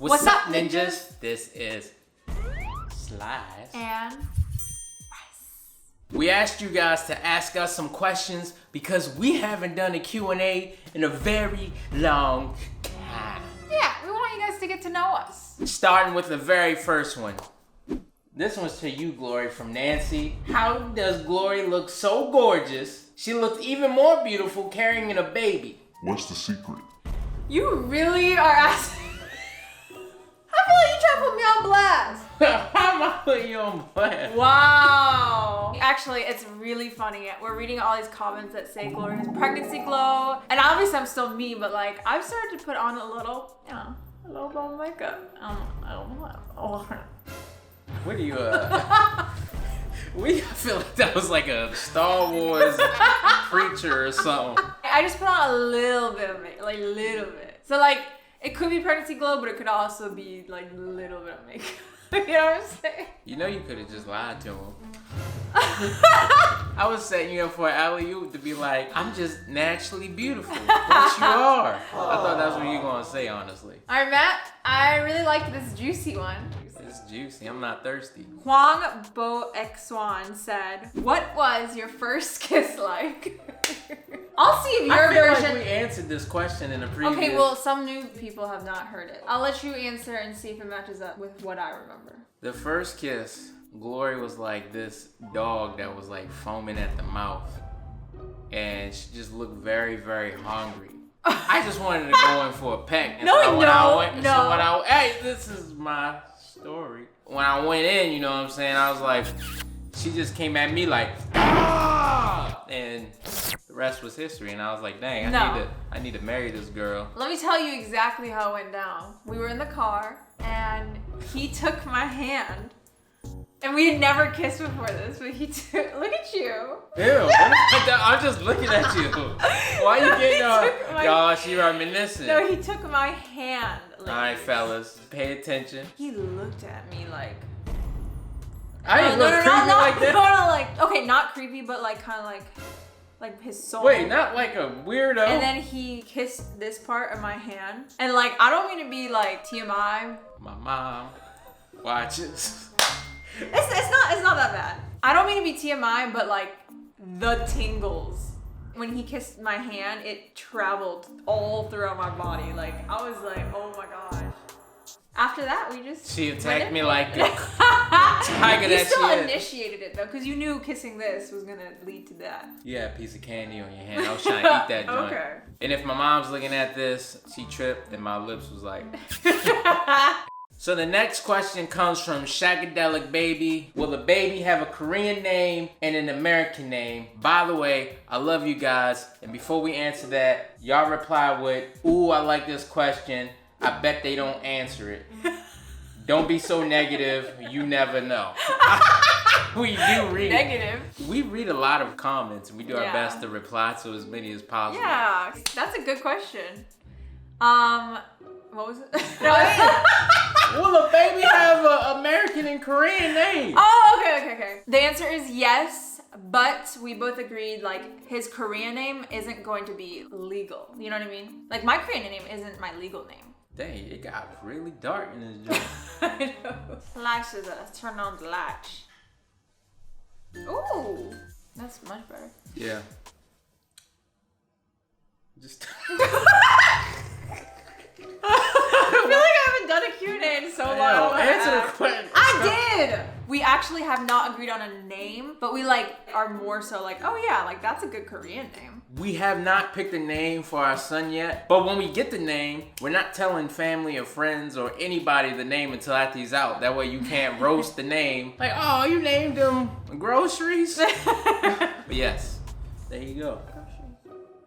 What's up, ninjas? This is Slice. And we asked you guys to ask us some questions because we haven't done a Q&A in a very long time. yeah, we want you guys to get to know us. Starting with the very first one. This one's to you, Glory, from Nancy. How does Glory look so gorgeous? She looked even more beautiful carrying a baby. What's the secret? You really are asking. I feel like you trying to put me on blast. How am I putting you on blast? Wow. Actually, it's really funny. We're reading all these comments that say Glory has pregnancy glow. And obviously I'm still me, but like I've started to put on a little, a little bit of makeup. I don't know. Oh. What do you, I feel like that was like a Star Wars preacher or something. I just put on a little bit of makeup, like a little bit. So like, it could be pregnancy glow, but it could also be like a little bit of makeup. You know what I'm saying? You know you could have just lied to him. I was setting you up for an alley-oop to be like, I'm just naturally beautiful. But you are. I thought that's what you were going to say, honestly. All right, Matt, I really like this juicy one. It's juicy. I'm not thirsty. Huang Bo Xwan said, what was your first kiss like? I'll see if your I feel version... like we answered this question in a previous... Okay, well, some new people have not heard it. I'll let you answer and see if it matches up with what I remember. The first kiss, Glory was like this dog that was like foaming at the mouth. And she just looked very, very hungry. I just wanted to go in for a peck. And hey, this is my story. When I went in, you know what I'm saying? I was like, she just came at me like, ah! And the rest was history. And I was like, dang, I need to marry this girl. Let me tell you exactly how it went down. We were in the car and he took my hand. And we had never kissed before this, but he took, look at you. Ew, I'm just looking at you. Why you getting y'all, she reminiscent. No, he took my hand. All right, fellas, pay attention. He looked at me like. I didn't look creepy like that. No, like, okay, not creepy, but like kind of like his soul. Wait, not like a weirdo. And then he kissed this part of my hand. And like, I don't mean to be like TMI. My mom watches. It's not that bad. I don't mean to be TMI, but like the tingles. When he kissed my hand, it traveled all throughout my body. Like, I was like, oh my gosh. After that, we just... She attacked me like a tiger that she is. You still initiated it though, because you knew kissing this was gonna lead to that. You had a piece of candy on your hand. I was trying to eat that joint. Okay. And if my mom's looking at this, she tripped and my lips was like... So the next question comes from Shagadelic Baby. Will the baby have a Korean name and an American name? By the way, I love you guys. And before we answer that, y'all reply with, ooh, I like this question. I bet they don't answer it. Don't be so negative. You never know. We do read. Negative. We read a lot of comments and we do our best to reply to as many as possible. Yeah, that's a good question. What was it? Will a baby have an American and Korean name? Oh, okay. The answer is yes, but we both agreed like his Korean name isn't going to be legal. You know what I mean? Like my Korean name isn't my legal name. Dang, it got really dark in this joint. I know. Latch is turn on the latch. Ooh, that's much better. Yeah. Just... I feel like I haven't done a Q&A in so long. Answer the question. I did! We actually have not agreed on a name, but we like are more so like, oh yeah, like that's a good Korean name. We have not picked a name for our son yet, but when we get the name, we're not telling family or friends or anybody the name until after he's out. That way you can't roast the name. Like, oh, you named him groceries? But yes, there you go.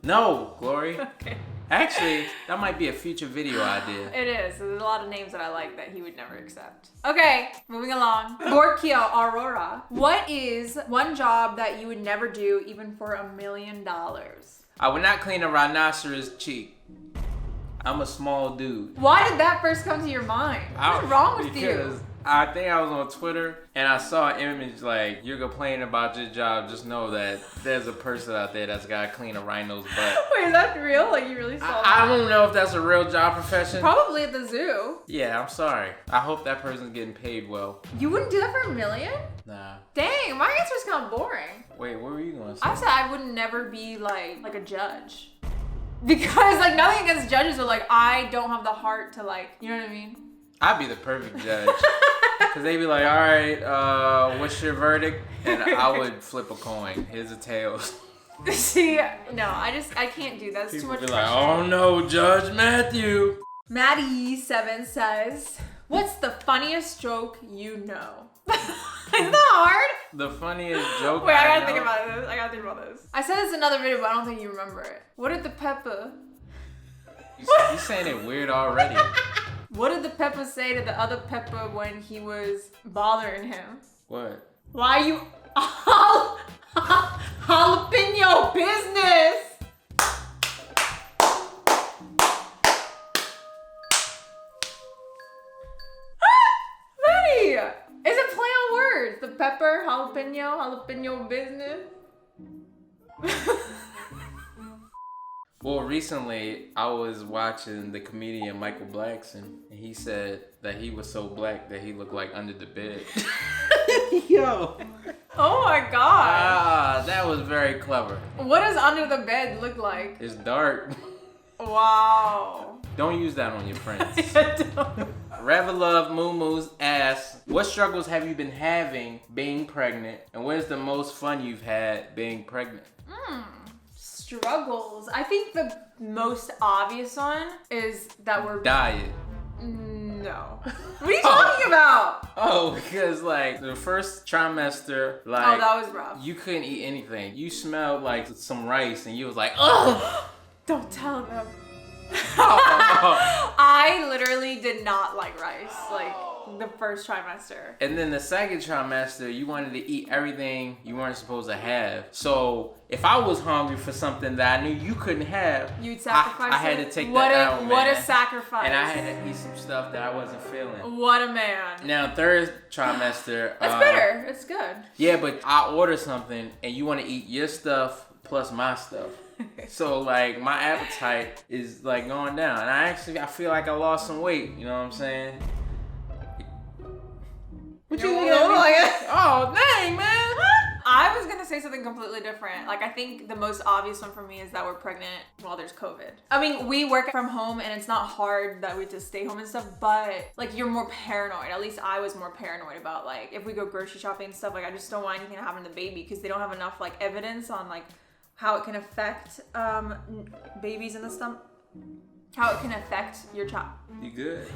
No, Glory. Okay. Actually, that might be a future video idea. It is. There's a lot of names that I like that he would never accept. Okay, moving along. Borkio Aurora. What is one job that you would never do even for $1 million? I would not clean a rhinoceros cheek. I'm a small dude. Why did that first come to your mind? What's wrong with you? I think I was on Twitter and I saw an image like, you're complaining about your job, just know that there's a person out there that's got to clean a rhino's butt. Wait, is that real? Like, you really saw that? I don't know if that's a real job profession. Probably at the zoo. Yeah, I'm sorry. I hope that person's getting paid well. You wouldn't do that for $1 million? Nah. Dang, my answer's kind of boring. Wait, what were you going to say? I said I would never be like a judge. Because like nothing against judges, but like I don't have the heart to like, you know what I mean? I'd be the perfect judge. Cause they'd be like, all right, what's your verdict? And I would flip a coin. Here's the tails. See, no, I can't do that. It's too People much be pressure. like, oh no, Judge Matthew. Maddie7 says, what's the funniest joke you know? Isn't that hard? The funniest joke. Wait, I gotta know? think about this. I said this in another video, but I don't think you remember it. What did the pepper? You saying it weird already. What did the pepper say to the other pepper when he was bothering him? What? Why you jalapeno business? Maddie, it's a play on words. The pepper, jalapeno business. Well, recently I was watching the comedian Michael Blackson, and he said that he was so black that he looked like under the bed. Yo. Oh my god. Ah, that was very clever. What does under the bed look like? It's dark. Wow. Don't use that on your friends. Don't. Rather Love Moo Moo's asks, what struggles have you been having being pregnant, and what is the most fun you've had being pregnant? Struggles. I think the most obvious one is that we're Diet. No. What are you talking about? Oh, because like the first trimester, like Oh, that was rough. you couldn't eat anything. You smelled like some rice, and you was like, ugh. Don't tell them. Oh. I literally did not like rice, like the first trimester. And then the second trimester, you wanted to eat everything you weren't supposed to have. So if I was hungry for something that I knew you couldn't have, You'd sacrifice I had it? to take What that a- out, what a man. sacrifice. And I had to eat some stuff that I wasn't feeling. What a man. Now third trimester. It's bitter. It's good. Yeah, but I order something and you want to eat your stuff plus my stuff. So like my appetite is like going down, and I feel like I lost some weight. You know what I'm saying? What you looking at me? Oh dang, man! I was gonna say something completely different. Like, I think the most obvious one for me is that we're pregnant while there's COVID. I mean, we work from home and it's not hard that we just stay home and stuff, but like you're more paranoid. At least I was more paranoid about like if we go grocery shopping and stuff, like I just don't want anything to happen to the baby because they don't have enough like evidence on like how it can affect babies in the stomach. How it can affect your child. You good?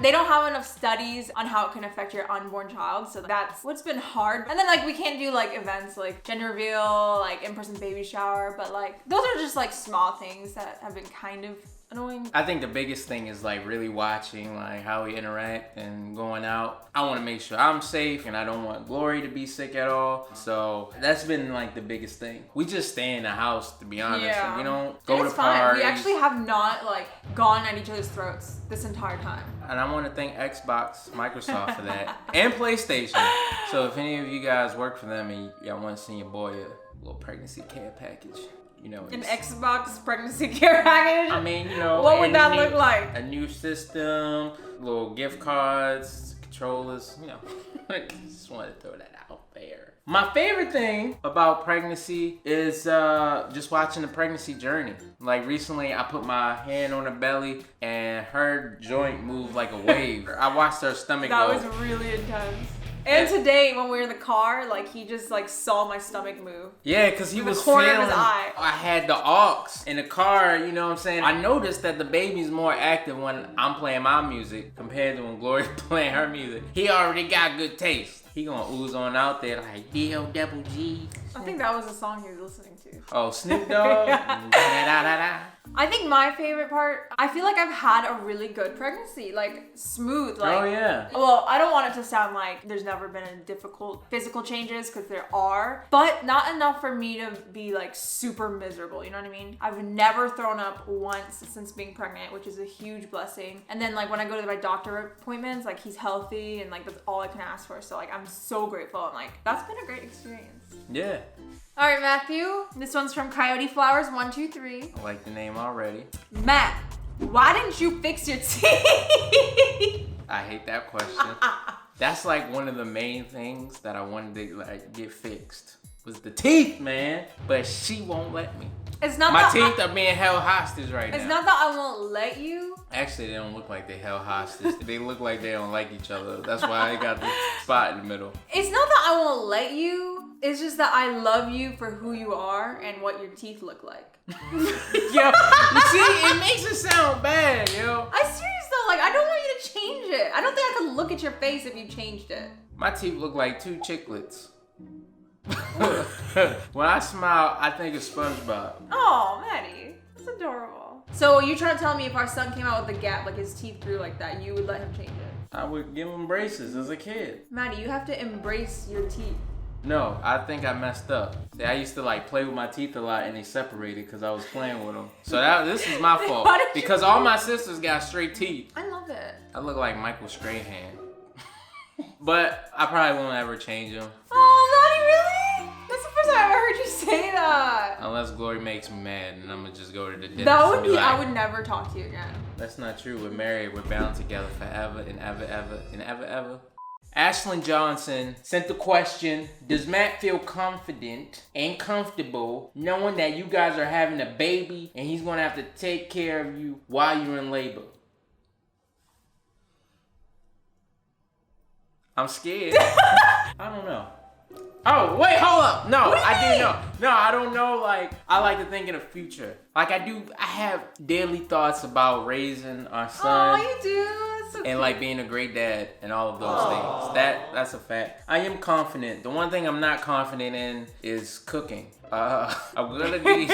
They don't have enough studies on how it can affect your unborn child, so that's what's been hard. And then like we can't do like events like gender reveal, like in-person baby shower, but like those are just like small things that have been kind of annoying. I think the biggest thing is like really watching like how we interact and going out. I want to make sure I'm safe and I don't want Glory to be sick at all. So that's been like the biggest thing. We just stay in the house, to be honest. Yeah. And we don't go And to it's fine. parties. We actually have not like gone at each other's throats this entire time. And I want to thank Xbox, Microsoft for that, and PlayStation. So if any of you guys work for them and y'all want to send your boy a little pregnancy care package, you know, An Xbox pregnancy care package? I mean, you know, what would that any- look like? A new system, little gift cards, controllers, you know. Just wanted to throw that out there. My favorite thing about pregnancy is just watching the pregnancy journey. Like recently, I put my hand on her belly and her joint moved like a wave. I watched her stomach That go. was really intense. And today, when we were in the car, like he just like saw my stomach move. Yeah, because he In the was corner feeling, of his eye. I had the aux in the car, you know what I'm saying? I noticed that the baby's more active when I'm playing my music compared to when Glory's playing her music. He already got good taste. He gonna ooze on out there like D-O-double-G. I think that was the song he was listening to. Oh, Snoop Dogg. Da-da-da-da. I think my favorite part, I feel like I've had a really good pregnancy, like smooth. Like, oh yeah. Well, I don't want it to sound like there's never been a difficult physical changes, because there are, but not enough for me to be like super miserable. You know what I mean? I've never thrown up once since being pregnant, which is a huge blessing. And then like when I go to my doctor appointments, like he's healthy and like that's all I can ask for. So like I'm so grateful and like that's been a great experience. Yeah. All right, Matthew. This one's from Coyote Flowers 123. I like the name already. Matt, why didn't you fix your teeth? I hate that question. That's like one of the main things that I wanted to like get fixed was the teeth, man. But she won't let me. It's not my that teeth are being held hostage right now. It's not that I won't let you. Actually, they don't look like they held hostage. They look like they don't like each other. That's why I got the spot in the middle. It's not that I won't let you. It's just that I love you for who you are and what your teeth look like. Yo, you see, it makes it sound bad, yo. I serious though, like I don't want you to change it. I don't think I could look at your face if you changed it. My teeth look like two chiclets. When I smile, I think of SpongeBob. Oh, Maddie, that's adorable. So you're trying to tell me if our son came out with a gap, like his teeth grew like that, you would let him change it? I would give him braces as a kid. Maddie, you have to embrace your teeth. No, I think I messed up. See, I used to like play with my teeth a lot and they separated because I was playing with them. So this is my fault. Because all my sisters got straight teeth. I love it. I look like Michael Strahan. But I probably won't ever change them. Oh, Maddie, really? That's the first time I ever heard you say that. Unless Glory makes me mad and I'm gonna just go to the dentist. That would be, like, I would never talk to you again. That's not true. We're married. We're bound together forever and ever, ever, and ever, ever. Ashlyn Johnson sent the question, does Matt feel confident and comfortable knowing that you guys are having a baby and he's gonna have to take care of you while you're in labor? I'm scared. I don't know. Oh, wait, hold up. No, I do know. No, I don't know. Like, I like to think in the future. Like, I have daily thoughts about raising our son. Oh, you do? So and like being a great dad and all of those things. That's a fact. I am confident. The one thing I'm not confident in is cooking. I'm gonna need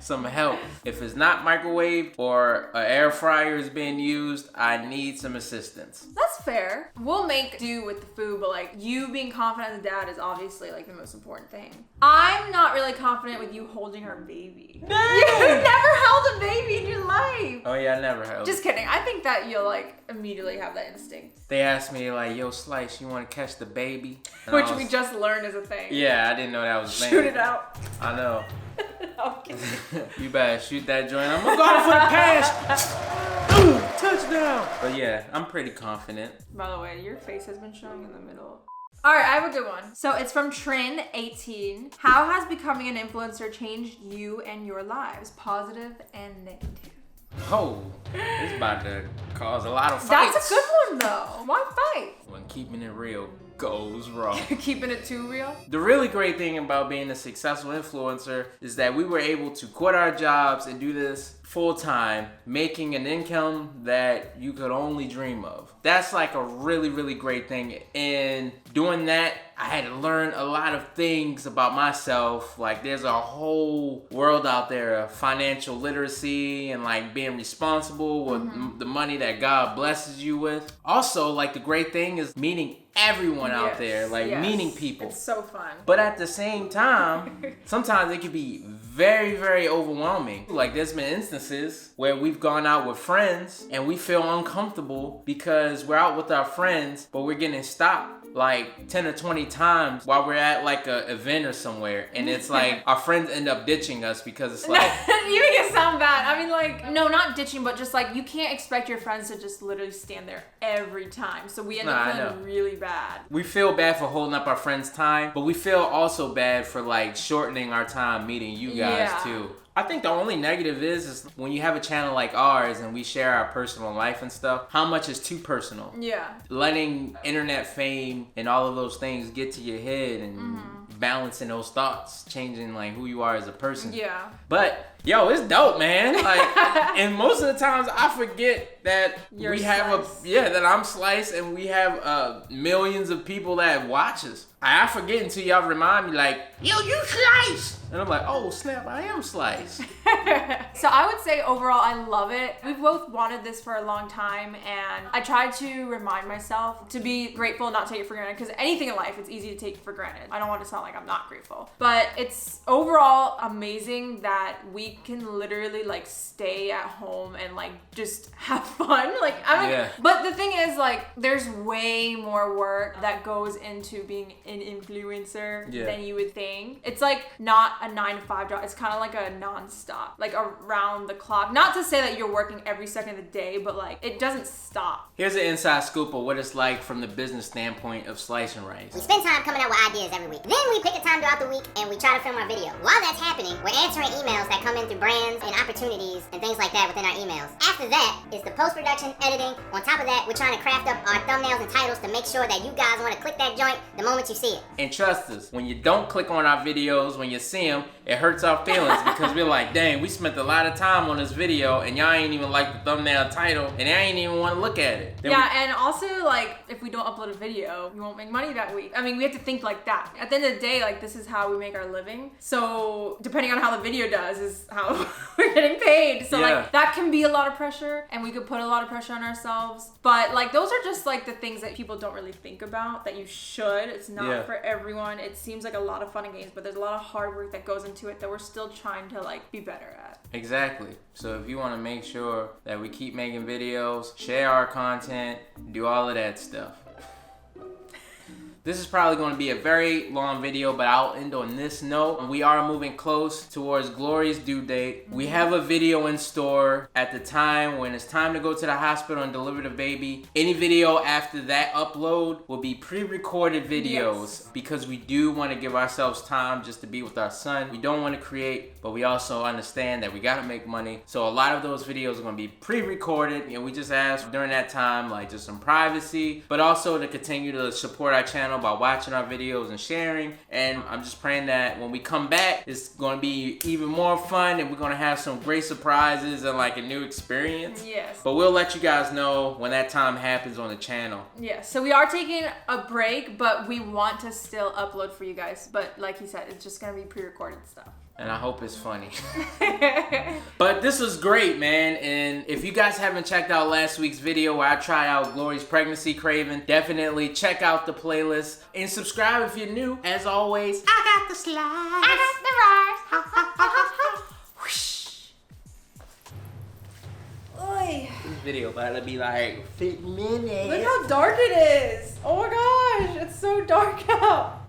some help. If it's not microwave or an air fryer is being used, I need some assistance. That's fair. We'll make do with the food, but like you being confident as a dad is obviously like the most important thing. I'm not really confident with you holding our baby. Dang. You've never held a baby in your life. Oh yeah, I never held. Just kidding. I think that you'll like immediately have that instinct. They asked me like, yo, Slice, you want to catch the baby? And Which we just learned is a thing. Yeah, I didn't know that was a thing. Shoot it out. I know. Okay. You better shoot that joint. I'm gonna go for the pass. Ooh, touchdown. But yeah, I'm pretty confident. By the way, your face has been showing in the middle. All right, I have a good one. So it's from Trin18. How has becoming an influencer changed you and your lives, positive and negative? Oh, it's about to cause a lot of fights. That's a good one though. Why fight? When keeping it real goes wrong. Keeping it too real? The really great thing about being a successful influencer is that we were able to quit our jobs and do this full time, making an income that you could only dream of. That's like a really, really great thing. And doing that, I had to learn a lot of things about myself. Like there's a whole world out there of financial literacy and like being responsible with the money that God blesses you with. Also, like the great thing is meeting everyone out there, like meeting people. It's so fun. But at the same time, sometimes it can be very, very overwhelming. Like there's been instances where we've gone out with friends and we feel uncomfortable because we're out with our friends, but we're getting stopped like 10 or 20 times while we're at like a event or somewhere, and it's like our friends end up ditching us because it's like you make it sound bad. I mean, like, no, not ditching, but just like you can't expect your friends to just literally stand there every time. So we end up feeling really bad. We feel bad for holding up our friends' time, but we feel also bad for like shortening our time meeting you guys too. I think the only negative is when you have a channel like ours and we share our personal life and stuff, how much is too personal? Yeah. Letting internet fame and all of those things get to your head and balancing those thoughts, changing like who you are as a person. Yeah. But yo, it's dope, man. Like, and most of the times I forget that You're we have Slice. that I'm Slice and we have millions of people that watch us. I forget until y'all remind me, like, yo, you Slice! And I'm like, oh snap, I am Slice. So I would say overall, I love it. We've both wanted this for a long time, and I try to remind myself to be grateful, not take it for granted, because anything in life, it's easy to take for granted. I don't want to sound like I'm not grateful, but it's overall amazing that we can literally like stay at home and like just have fun. Like, I mean, but the thing is, like, there's way more work that goes into being an influencer than you would think. It's like not a 9-to-5 job. It's kind of like a non-stop, like around the clock. Not to say that you're working every second of the day, but like it doesn't stop. Here's an inside scoop of what it's like from the business standpoint of Slice and Rice. We spend time coming up with ideas every week. Then we pick a time throughout the week and we try to film our video. While that's happening, we're answering emails that come in through brands and opportunities and things like that within our emails. After that is the post-production, editing. On top of that, we're trying to craft up our thumbnails and titles to make sure that you guys want to click that joint the moment you see it. And trust us, when you don't click on our videos, when you see them, it hurts our feelings because we're like, dang, we spent a lot of time on this video and y'all ain't even like the thumbnail title and I ain't even want to look at it. Then and also like if we don't upload a video, we won't make money that week. I mean, we have to think like that. At the end of the day, like this is how we make our living. So depending on how the video does is how we're getting paid. So like that can be a lot of pressure and we could put a lot of pressure on ourselves. But like those are just like the things that people don't really think about that you should. It's not for everyone. It seems like a lot of fun and games, but there's a lot of hard work that goes into it that we're still trying to like be better at. Exactly. So if you want to make sure that we keep making videos, share our content, do all of that stuff. This is probably going to be a very long video, but I'll end on this note. We are moving close towards Glory's due date. We have a video in store at the time when it's time to go to the hospital and deliver the baby. Any video after that upload will be pre-recorded videos because we do want to give ourselves time just to be with our son. We don't want to create, but we also understand that we got to make money. So a lot of those videos are going to be pre-recorded, and we just ask during that time, like just some privacy, but also to continue to support our channel by watching our videos and sharing. And I'm just praying that when we come back, it's going to be even more fun and we're going to have some great surprises and like a new experience. Yes. But we'll let you guys know when that time happens on the channel. Yes. So we are taking a break, but we want to still upload for you guys. But like he said, it's just going to be pre-recorded stuff. And I hope it's funny. But this was great, man. And if you guys haven't checked out last week's video where I tried out Glory's pregnancy craving, definitely check out the playlist and subscribe if you're new. As always, I got the slides. I got the rice. Whoosh. Oy. This video about to be like 50 minutes. Look how dark it is. Oh my gosh, it's so dark out.